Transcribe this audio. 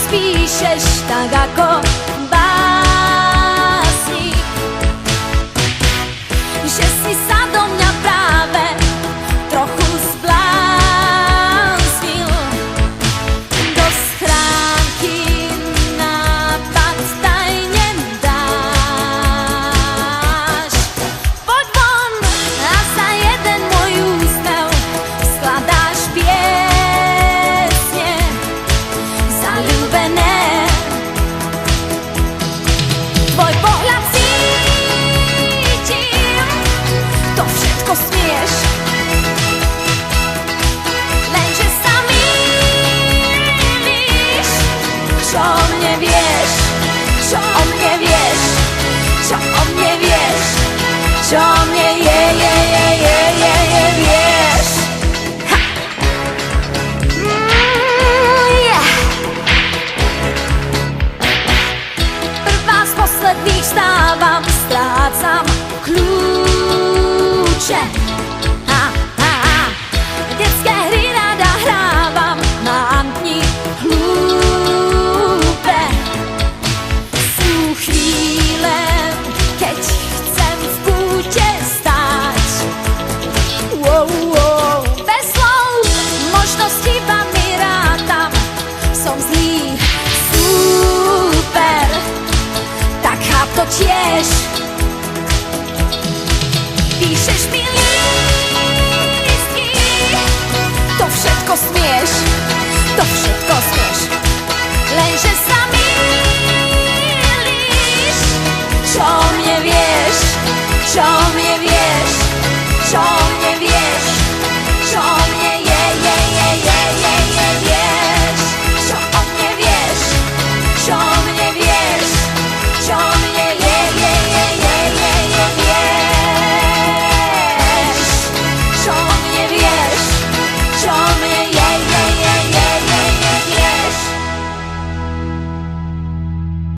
píšeš tak ako básnik, že si sa do mňa práve trochu zbláznil. Do schránky nápad tajne dáš. Poď von a za jeden môj úsmev skladáš piesne zaľúbené. Tvoj pohľad cítim, to všetko smieš, lenže sa mýliš. Čo o mne vieš, čo o mne vieš, čo o mne vieš, čo o mne vieš. Ha! Yeah. Prvá z posledných stávam, strácam kľúče. Detské hry rada hrávam, mám dni hlúpe. Sú chvíle, keď chcem v kúte stáť. Bez slov, možno s chybami rátam, som zlý, super, tak cháp to tiež. Píšeš mi lístky, to všetko smieš, to všetko